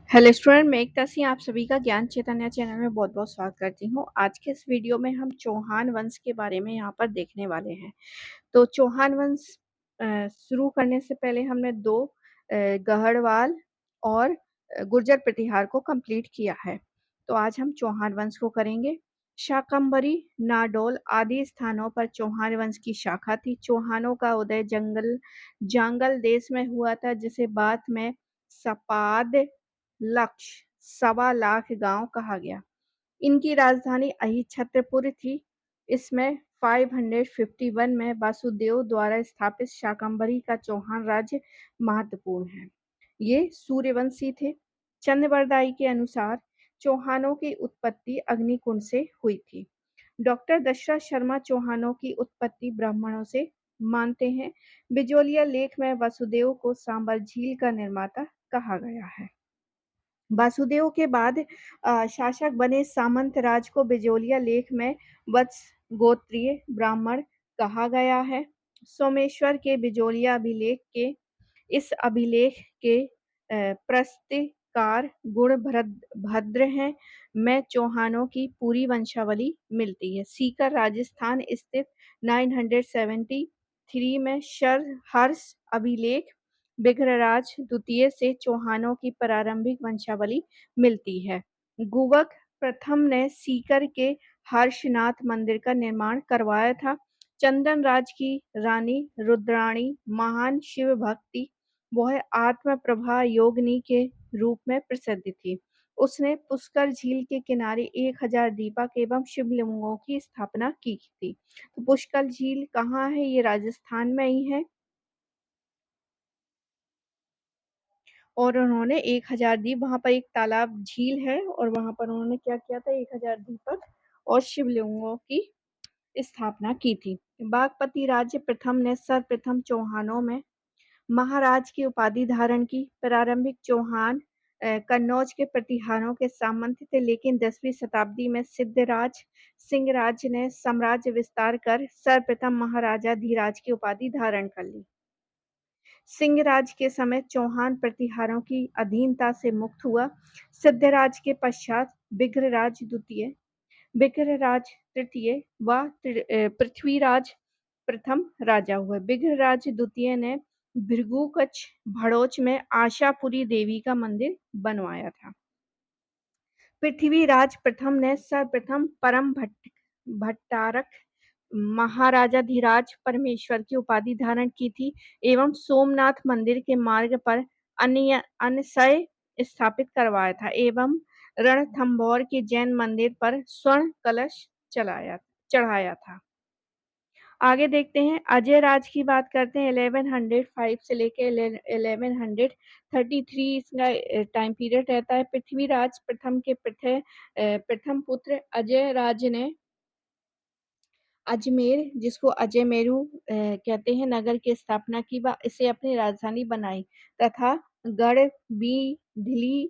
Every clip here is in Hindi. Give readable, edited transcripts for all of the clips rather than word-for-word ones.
हेलो स्टूडेंट, मैं एकता सिंह आप सभी का ज्ञान चैतन्य चैनल में बहुत-बहुत स्वागत करती हूँ। आज के इस वीडियो में हम चौहान वंश के बारे में यहाँ पर देखने वाले हैं। तो चौहान वंश शुरू करने से पहले हमने 2 गढ़वाल और गुर्जर प्रतिहार को कंप्लीट किया है। तो आज हम चौहान वंश को करेंगे। शाकंभरी, नाडोल आदि स्थानों पर चौहान वंश की शाखा थी। चौहानों का उदय जांगल देश में हुआ था, जिसे बाद में सपाद लक्ष्य सवा लाख गांव कहा गया। इनकी राजधानी अहिछत्रपुर थी। इसमें 551 में वासुदेव द्वारा स्थापित शाकंभरी का चौहान राज्य महत्वपूर्ण है। ये सूर्यवंशी थे। चंद्रवरदाई के अनुसार चौहानों की उत्पत्ति अग्निकुंड से हुई थी। डॉक्टर दशरथ शर्मा चौहानों की उत्पत्ति ब्राह्मणों से मानते हैं। बिजोलिया लेख में वसुदेव को सांबर झील का निर्माता कहा गया है। वासुदेव के बाद शासक बने सामंत राज को बिजोलिया लेख में वत्स गोत्रीय ब्राह्मण कहा गया है। सोमेश्वर के बिजोलिया अभिलेख के इस अभिलेख के प्रस्तकार गुण भद्र हैं। में चौहानों की पूरी वंशावली मिलती है। सीकर राजस्थान स्थित 973 में हर्ष अभिलेख विग्रहराज द्वितीय से चौहानों की प्रारंभिक वंशावली मिलती है। गुवक प्रथम ने सीकर के हर्षनाथ मंदिर का निर्माण करवाया था। चंदन राज की रानी रुद्राणी महान शिव भक्ति वह आत्म प्रभा योगिनी के रूप में प्रसिद्ध थी। उसने पुष्कर झील के किनारे 1000 दीपक एवं शिवलिंगों की स्थापना की थी। तो पुष्कर झील कहाँ है? ये राजस्थान में ही है। और उन्होंने 1000 दीप, वहां पर एक तालाब झील है और वहां पर उन्होंने क्या किया था? 1000 दीपक और शिवलिंगों की स्थापना की थी। बागपति राज्य प्रथम ने सर्वप्रथम चौहानों में महाराज की उपाधि धारण की। प्रारंभिक चौहान कन्नौज के प्रतिहारों के सामंत थे, लेकिन 10वीं शताब्दी में सिद्धराज सिंहराज ने साम्राज्य विस्तार कर सर्वप्रथम महाराजा धीराज की उपाधि धारण कर ली। सिंहराज के समय चौहान प्रतिहारों की अधीनता से मुक्त हुआ। सिद्धराज के पश्चात विग्रहराज द्वितीय, विग्रहराज तृतीय व पृथ्वीराज प्रथम राजा हुए। विग्रहराज द्वितीय ने भृगुकच्छ भड़ोच में आशापुरी देवी का मंदिर बनवाया था। पृथ्वीराज प्रथम ने सर्वप्रथम परम भट्टारक महाराजाधिराज परमेश्वर की उपाधि धारण की थी एवं सोमनाथ मंदिर के मार्ग पर अनसय स्थापित करवाया था एवं रणथंभौर के जैन मंदिर पर स्वर्ण कलश चढ़ाया था। आगे देखते हैं, अजय राज की बात करते हैं। 1105 से लेके 1133 इसका टाइम पीरियड रहता है। पृथ्वीराज प्रथम के प्रथम पुत्र अजय राज ने अजमेर, जिसको अजयमेरू कहते हैं, नगर की स्थापना की व इसे अपनी राजधानी बनाई तथा गढ़-बिधली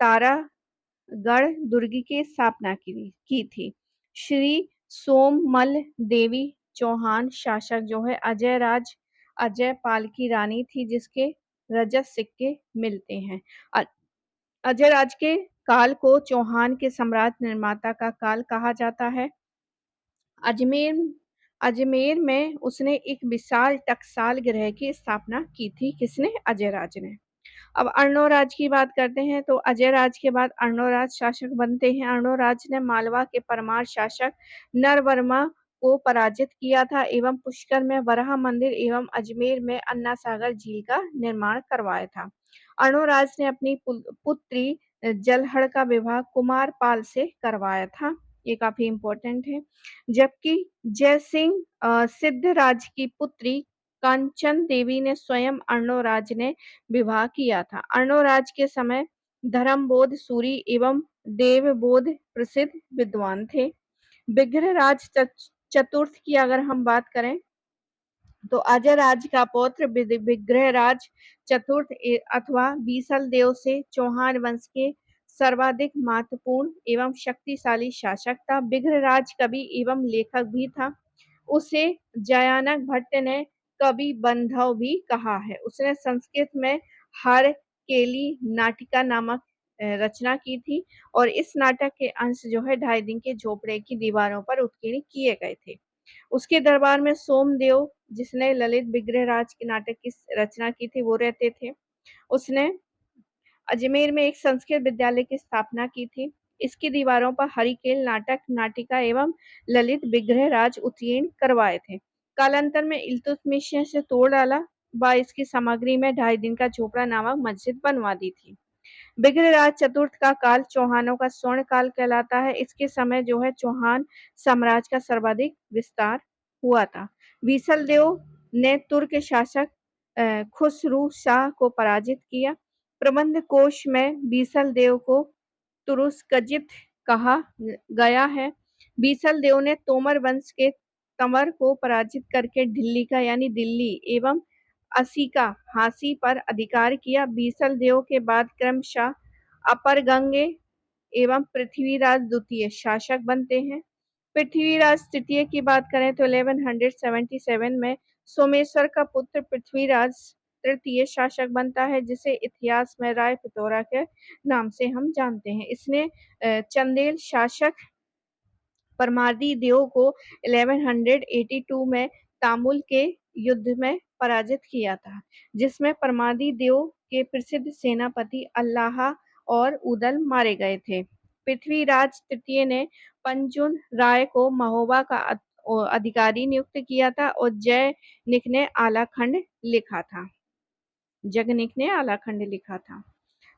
तारागढ़ दुर्ग की स्थापना की थी। श्री सोममल देवी चौहान शासक जो है अजय पाल की रानी थी, जिसके रजत सिक्के मिलते हैं। अजय राज के काल को चौहान के सम्राट निर्माता का काल कहा जाता है। अजमेर अजमेर में उसने एक विशाल टकसाल गृह की स्थापना की थी। किसने? अजय राज ने। अब अर्णोराज की बात करते हैं। तो अजय राज के बाद अर्णोराज शासक बनते हैं। अर्णोराज ने मालवा के परमार शासक नरवर्मा को पराजित किया था एवं पुष्कर में वराह मंदिर एवं अजमेर में अन्ना सागर झील का निर्माण करवाया था। अर्णोराज ने अपनी पुत्री जलहड़ का विवाह कुमार पाल से करवाया था। ये काफी इंपॉर्टेंट है। जबकि जयसिंह सिद्धराज की पुत्री कांचन देवी ने स्वयं अर्णोराज ने विवाह किया था। अर्णोराज के समय धर्मबोध सूरी एवं देवबोध प्रसिद्ध विद्वान थे। विग्रहराज चतुर्थ की अगर हम बात करें तो अजय राज का पौत्र विग्रहराज चतुर्थ अथवा बीसल देव से चौहान वंश के सर्वाधिक महत्वपूर्ण एवं शक्तिशाली शासक था। विग्रहराज कवि एवं लेखक भी था। उसे जयानक भट्ट ने कवि बंधव भी कहा है। उसने संस्कृत में हर हरिकेली नाटिका नामक रचना की थी और इस नाटक के अंश जो है ढाई दिन के झोपड़े की दीवारों पर उत्कीर्ण किए गए थे। उसके दरबार में सोमदेव, जिसने ललित विग्रहराज के नाटक की रचना की थी, वो रहते थे। उसने अजमेर में एक संस्कृत विद्यालय की स्थापना की थी। इसकी दीवारों पर हरिकेल नाटक, नाटिका एवं ललित विग्रहराज उत्कीर्ण करवाए थे। कालांतर में इल्तुतमिश ने इसे तोड़ डाला व इसकी सामग्री में ढाई दिन का झोपड़ा नामक मस्जिद बनवा दी थी। विग्रहराज चतुर्थ का काल चौहानों का स्वर्ण काल कहलाता है। इसके समय जो है चौहान साम्राज्य का सर्वाधिक विस्तार हुआ था। बीसल देव ने तुर्क शासक खुसरू शाह को पराजित किया। प्रबंध कोश में बीसल देव को तुरुस्कजित कहा गया है। बीसल देव ने तोमर वंश के तंवर को पराजित करके ढिल्ली का यानी दिल्ली एवं असिका हासी पर अधिकार किया। बीसल देव के बाद क्रमशः अपर गंगे एवं पृथ्वीराज द्वितीय शासक बनते हैं। पृथ्वीराज तृतीय की बात करें तो 1177 में सोमेश्वर का पुत्र पृथ्वीराज तृतीय शासक बनता है, जिसे इतिहास में राय पिथौरा के नाम से हम जानते हैं। इसने चंदेल शासक परमार्दी देव को 1182 में तामुल के युद्ध में पराजित किया था, जिसमें परमार्दी देव के प्रसिद्ध सेनापति अल्लाह और उदल मारे गए थे। पृथ्वीराज तृतीय ने पंजुन राय को महोबा का अधिकारी नियुक्त किया था और जयनिक ने आलाखंड लिखा था। जगनिक ने आलाखंड लिखा था।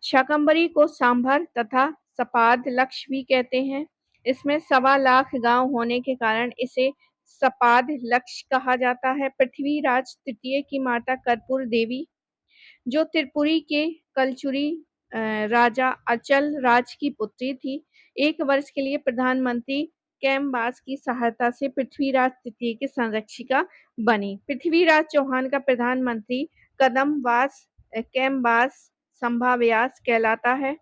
शाकंभरी को सांभर तथा सपाद लक्ष्य भी कहते हैं। इसमें 1.25 गांव होने के कारण इसे सपाद लक्ष्य कहा जाता है। पृथ्वीराज तृतीय की माता कर्पूर देवी, जो त्रिपुरी के कलचुरी राजा अचल राज की पुत्री थी, 1 वर्ष के लिए प्रधानमंत्री कैमबास की सहायता से पृथ्वीराज तृतीय की संरक्षिका बनी। पृथ्वीराज चौहान का प्रधानमंत्री कदमवास कैमबास संभाव्यास कहलाता है।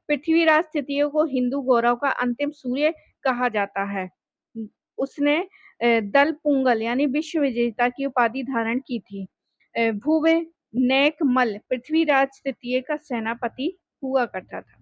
पृथ्वीराज तृतीय को हिंदू गौरव का अंतिम सूर्य कहा जाता है। उसने दल पुंगल यानी विश्व विजेता की उपाधि धारण की थी। भूवे नेकमल पृथ्वीराज तृतीय का सेनापति हुआ करता था।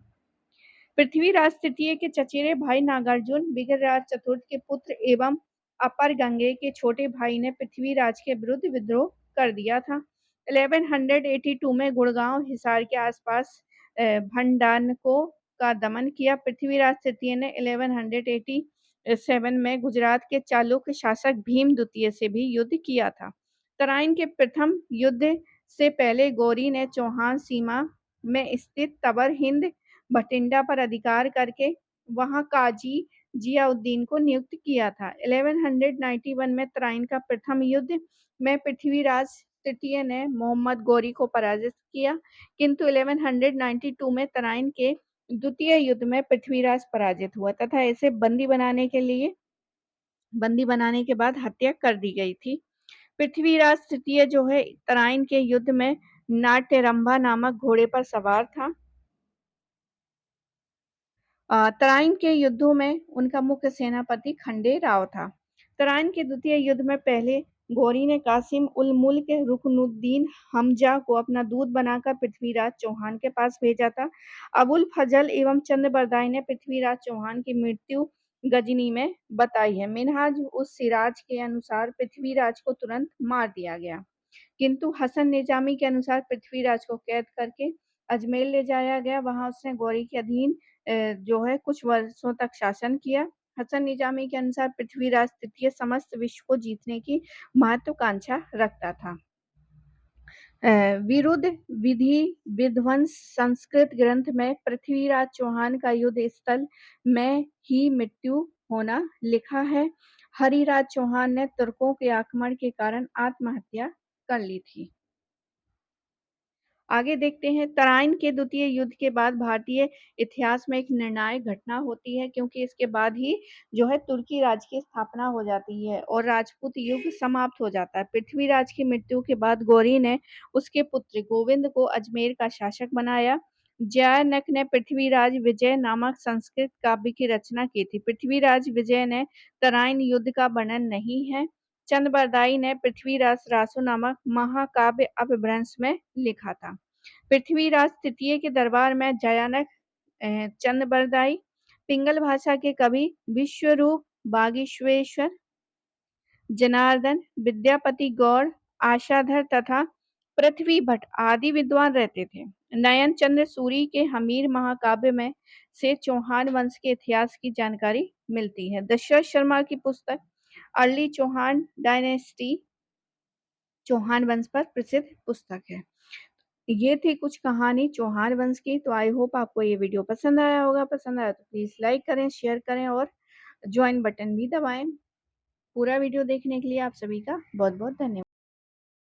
पृथ्वीराज तृतीय के चचेरे भाई नागार्जुन विग्रहराज चतुर्थ के पुत्र एवं अपर गंगे के छोटे भाई ने पृथ्वीराज के विरुद्ध विद्रोह कर दिया था। 1182 में गुड़गांव हिसार के आसपास भंडारको का दमन किया। पृथ्वीराज तृतीय ने 1187 में गुजरात के चालुक्य शासक भीम द्वितीय से भी युद्ध किया था। तराइन के प्रथम युद्ध से पहले गौरी ने चौहान सीमा में स्थित तबर हिंद भटिंडा पर अधिकार करके वहां काजी जियाउद्दीन को नियुक्त किया था। 1191 में तराइन का प्रथम युद्ध में पृथ्वीराज तृतीय ने मोहम्मद गौरी को पराजित किया, किंतु 1192 में तराइन के द्वितीय युद्ध में पृथ्वीराज पराजित हुआ तथा इसे बंदी बनाने के बाद हत्या कर दी गई थी। पृथ्वीराज तृतीय जो है तराइन के युद्ध में नाट्यरंभा नामक घोड़े पर सवार था। तराइन के युद्धों में उनका मुख्य सेनापति खंडे राव था। तराइन के द्वितीय युद्ध में पहले गौरी ने कासिम उल मुल्क रुकनुद्दीन हमजा को अपना दूत बनाकर पृथ्वीराज चौहान के पास भेजा था। अबुल फजल एवं चंद्रबरदाई ने पृथ्वीराज चौहान की मृत्यु गजनी में बताई है। मिनहाज उस सिराज के अनुसार पृथ्वीराज को तुरंत मार दिया गया, किंतु हसन निजामी के अनुसार पृथ्वीराज को कैद करके अजमेर ले जाया गया। वहां उसने गौरी के अधीन जो है कुछ वर्षों तक शासन किया। हसन निजामी के अनुसार पृथ्वीराज तृतीय समस्त विश्व को जीतने की महत्वाकांक्षा रखता था। विरुद्ध विधि विध्वंस संस्कृत ग्रंथ में पृथ्वीराज चौहान का युद्ध स्थल में ही मृत्यु होना लिखा है। हरिराज चौहान ने तुर्कों के आक्रमण के कारण आत्महत्या कर ली थी। आगे देखते हैं। तराइन के द्वितीय युद्ध के बाद भारतीय इतिहास में एक निर्णायक घटना होती है, क्योंकि इसके बाद ही जो है तुर्की राज्य की स्थापना हो जाती है और राजपूत युग समाप्त हो जाता है। पृथ्वीराज की मृत्यु के बाद गौरी ने उसके पुत्र गोविंद को अजमेर का शासक बनाया। जयनक ने पृथ्वीराज विजय नामक संस्कृत काव्य की रचना की थी। पृथ्वीराज विजय ने तराइन युद्ध का वर्णन नहीं है। चंद्रबरदाई ने पृथ्वीराज रासो नामक महाकाव्य अपभ्रंश में लिखा था। पृथ्वीराज तृतीय के दरबार में जयानक चंद्रबरदाई, पिंगल भाषा के कवि विश्वरूप बागेश्वर, जनार्दन, विद्यापति गौड़, आशाधर तथा पृथ्वी भट्ट आदि विद्वान रहते थे। नयन चंद्र सूरी के हमीर महाकाव्य में से चौहान वंश के इतिहास की जानकारी मिलती है। दशरथ शर्मा की पुस्तक अर्ली चौहान डायनेस्टी चौहान वंश पर प्रसिद्ध पुस्तक है। ये थी कुछ कहानी चौहान वंश की। तो आई होप आपको ये वीडियो पसंद आया होगा। पसंद आया तो प्लीज लाइक करें, शेयर करें और ज्वाइन बटन भी दबाएं। पूरा वीडियो देखने के लिए आप सभी का बहुत बहुत धन्यवाद।